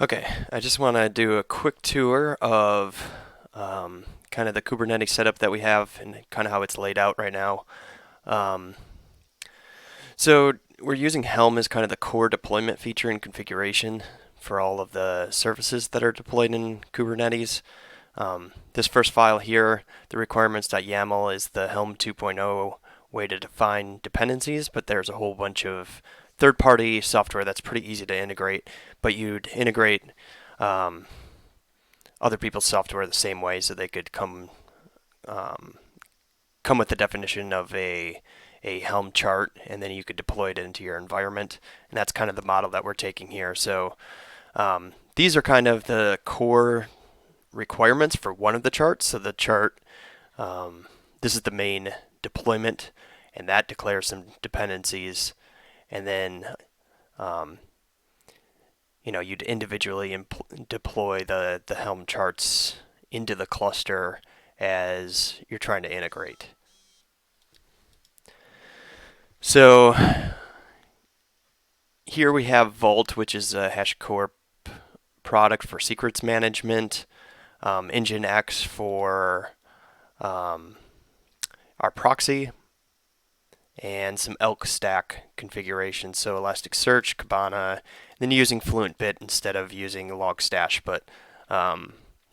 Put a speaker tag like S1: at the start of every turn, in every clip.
S1: Okay, I just want to do a quick tour of kind of the Kubernetes setup that we have and kind of how it's laid out right now. Um, so we're using Helm as kind of the core deployment feature and configuration for all of the services that are deployed in Kubernetes. This first file here, the requirements.yaml, is the Helm 2.0 way to define dependencies, but there's a whole bunch of third-party software that's pretty easy to integrate, but you'd integrate um, other people's software the same way, so they could um, come with the definition of a Helm chart, and then you could deploy it into your environment. And that's kind of the model that we're taking here. So these are kind of the core requirements for one of the charts. So the chart, this is the main deployment, and that declares some dependencies, and then you'd individually deploy the Helm charts into the cluster as you're trying to integrate. So here we have Vault, which is a HashiCorp product for secrets management, Nginx for our proxy, and some Elk stack configurations. So Elasticsearch, Kibana, and then using FluentBit instead of using Logstash, but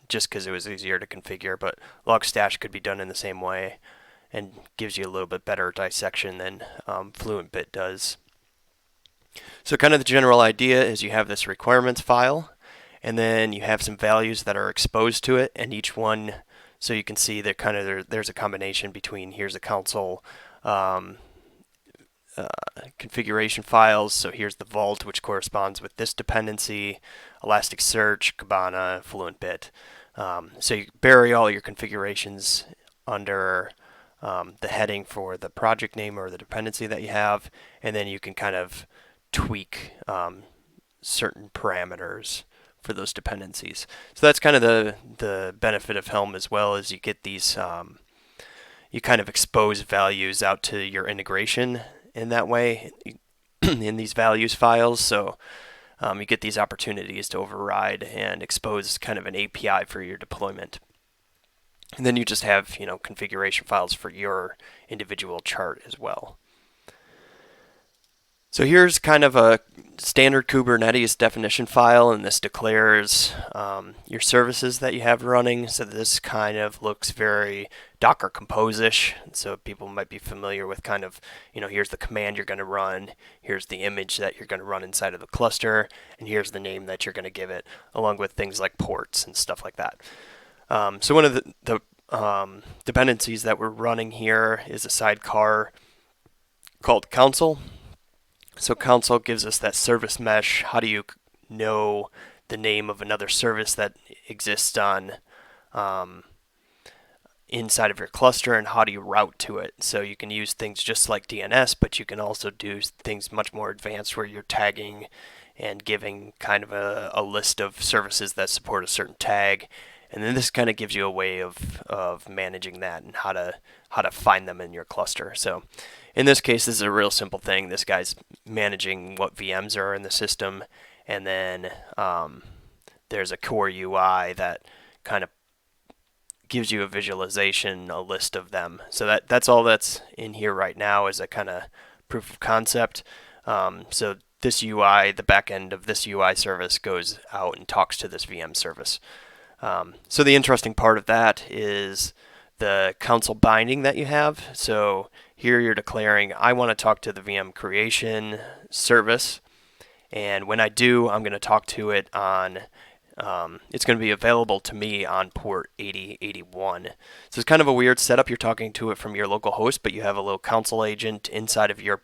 S1: just because it was easier to configure. But Logstash could be done in the same way and gives you a little bit better dissection than FluentBit does. So kind of the general idea is you have this requirements file, and then you have some values that are exposed to it, and each one, so you can see that kind of there's a combination between here's a console configuration files. So here's the vault, which corresponds with this dependency, Elasticsearch, Kibana, FluentBit. So you bury all your configurations under the heading for the project name or the dependency that you have, and then you can kind of tweak certain parameters for those dependencies. So that's kind of the benefit of Helm as well, is you get these, you kind of expose values out to your integration in that way in these values files. So you get these opportunities to override and expose kind of an API for your deployment. And then you just have, configuration files for your individual chart as well. So here's kind of a standard Kubernetes definition file, and this declares your services that you have running. So this kind of looks very Docker Compose-ish. So people might be familiar with kind of, here's the command you're going to run, here's the image that you're going to run inside of the cluster, and here's the name that you're going to give it, along with things like ports and stuff like that. So one of the dependencies that we're running here is a sidecar called Consul. So Consul gives us that service mesh. How do you know the name of another service that exists on inside of your cluster, and how do you route to it? So you can use things just like DNS, but you can also do things much more advanced where you're tagging and giving kind of a list of services that support a certain tag. And then this kind of gives you a way of managing that and how to find them in your cluster. So in this case, this is a real simple thing. This guy's managing what VMs are in the system, and then there's a core UI that kind of gives you a visualization, a list of them. So that's all that's in here right now is a kind of proof of concept. So this UI, the back end of this UI service goes out and talks to this VM service. So the interesting part of that is the Consul binding that you have. So here you're declaring, I want to talk to the VM creation service, and when I do, I'm going to talk to it on, it's going to be available to me on port 8081. So it's kind of a weird setup. You're talking to it from your local host, but you have a little Consul agent inside of your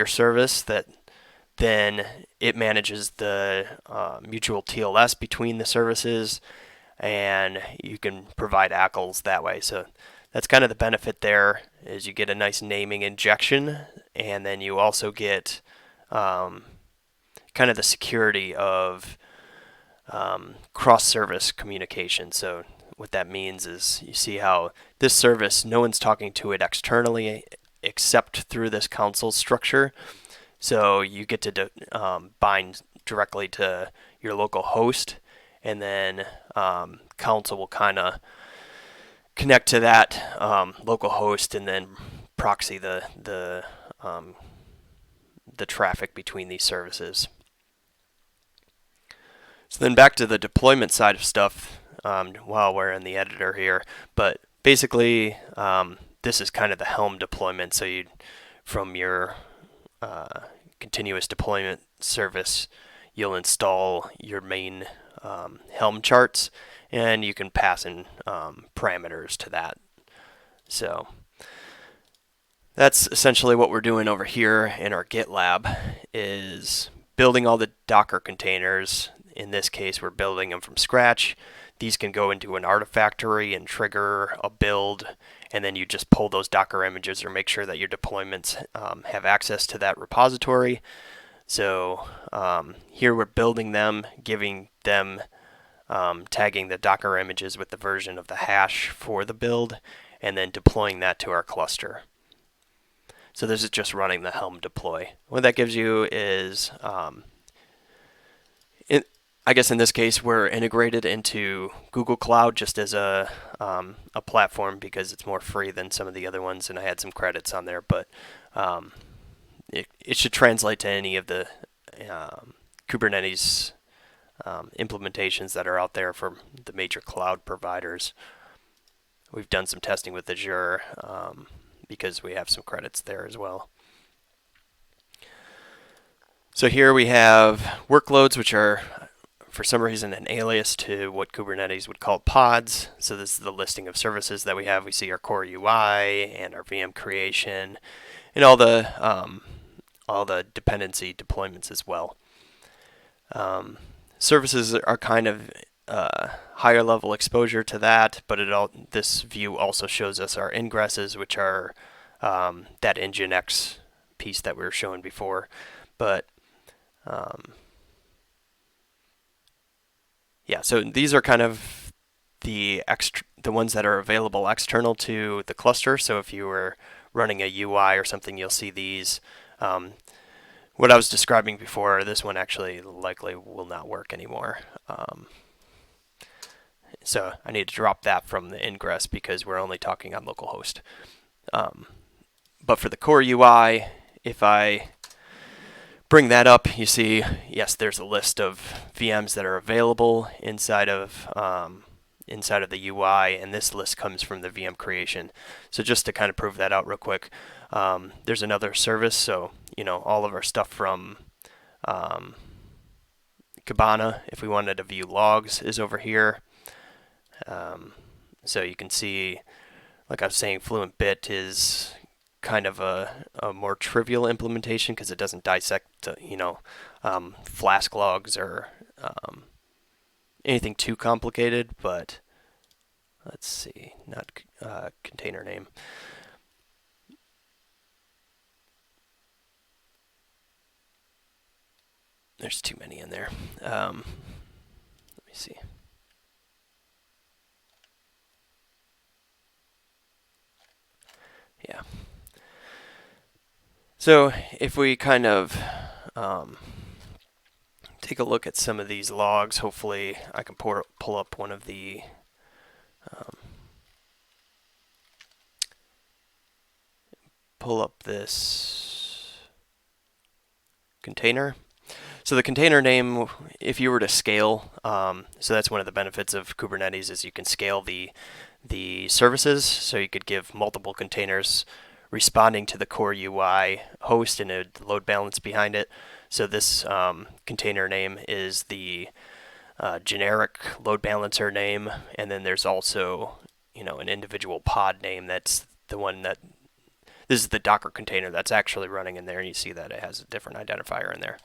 S1: service that then it manages the mutual TLS between the services, and you can provide ACLs that way. So that's kind of the benefit there, is you get a nice naming injection, and then you also get kind of the security of cross-service communication. So what that means is you see how this service, no one's talking to it externally except through this Consul structure. So you get to bind directly to your local host, and then Consul will kind of connect to that local host and then proxy the traffic between these services. So then back to the deployment side of stuff while we're in the editor here. But basically, this is kind of the Helm deployment. So you, from your continuous deployment service, you'll install your main Helm charts, and you can pass in parameters to that. So that's essentially what we're doing over here in our GitLab, is building all the Docker containers. In this case, we're building them from scratch. These can go into an Artifactory and trigger a build, and then you just pull those Docker images or make sure that your deployments have access to that repository. So here we're building them, giving them, tagging the Docker images with the version of the hash for the build, and then deploying that to our cluster. So this is just running the Helm deploy. What that gives you is, I guess in this case, we're integrated into Google Cloud just as a platform because it's more free than some of the other ones, and I had some credits on there. But it should translate to any of the Kubernetes implementations that are out there from the major cloud providers. We've done some testing with Azure because we have some credits there as well. So here we have workloads, which are for some reason an alias to what Kubernetes would call pods. So this is the listing of services that we have. We see our core UI and our VM creation and all the dependency deployments as well. Services are kind of higher level exposure to that, but this view also shows us our ingresses, which are that Nginx piece that we were showing before. But yeah, so these are kind of the ones that are available external to the cluster. So if you were running a UI or something, you'll see these. What I was describing before, this one actually likely will not work anymore. So I need to drop that from the ingress because we're only talking on localhost. But for the core UI, if I bring that up, you see, yes, there's a list of VMs that are available inside of the UI, and this list comes from the VM creation. So just to kind of prove that out real quick, there's another service. So all of our stuff from Kibana, if we wanted to view logs, is over here. So you can see, like I was saying, FluentBit is kind of a more trivial implementation because it doesn't dissect, Flask logs or anything too complicated. But let's see, not container name. There's too many in there. Let me see. Yeah. So if we kind of take a look at some of these logs, hopefully I can pull up one of the pull up this container. So the container name, if you were to scale, so that's one of the benefits of Kubernetes is you can scale the services. So you could give multiple containers responding to the core UI host and a load balance behind it. So this container name is the generic load balancer name, and then there's also an individual pod name that's the one that this is the Docker container that's actually running in there, and you see that it has a different identifier in there.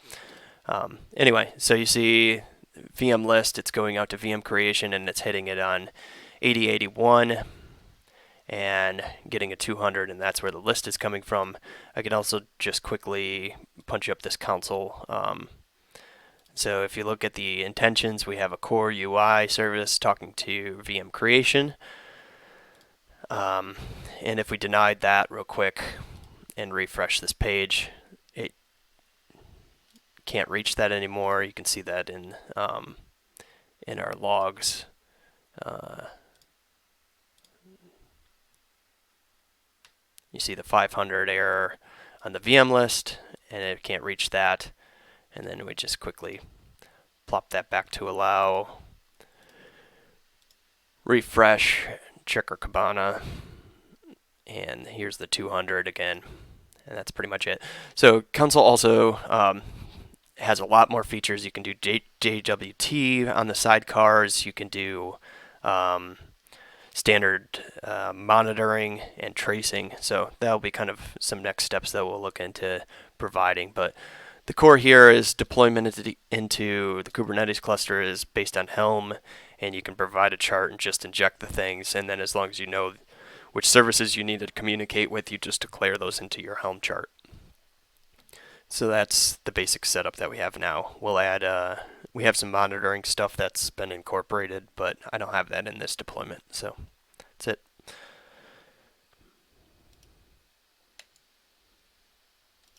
S1: Anyway, so you see VM list, it's going out to VM creation, and it's hitting it on 8081 and getting a 200, and that's where the list is coming from. I can also just quickly punch up this console. So if you look at the intentions, we have a core UI service talking to VM creation. And if we denied that real quick and refresh this page, it can't reach that anymore. You can see that in our logs. You see the 500 error on the VM list, and it can't reach that. And then we just quickly plop that back to allow, refresh, check our Kibana, and here's the 200 again. And that's pretty much it. So Consul also has a lot more features. You can do JWT on the sidecars. You can do standard monitoring and tracing. So that'll be kind of some next steps that we'll look into providing. But the core here is deployment into the Kubernetes cluster is based on Helm, and you can provide a chart and just inject the things. And then as long as you know which services you need to communicate with, you just declare those into your Helm chart. So that's the basic setup that we have now. We'll add, we have some monitoring stuff that's been incorporated, but I don't have that in this deployment. So that's it.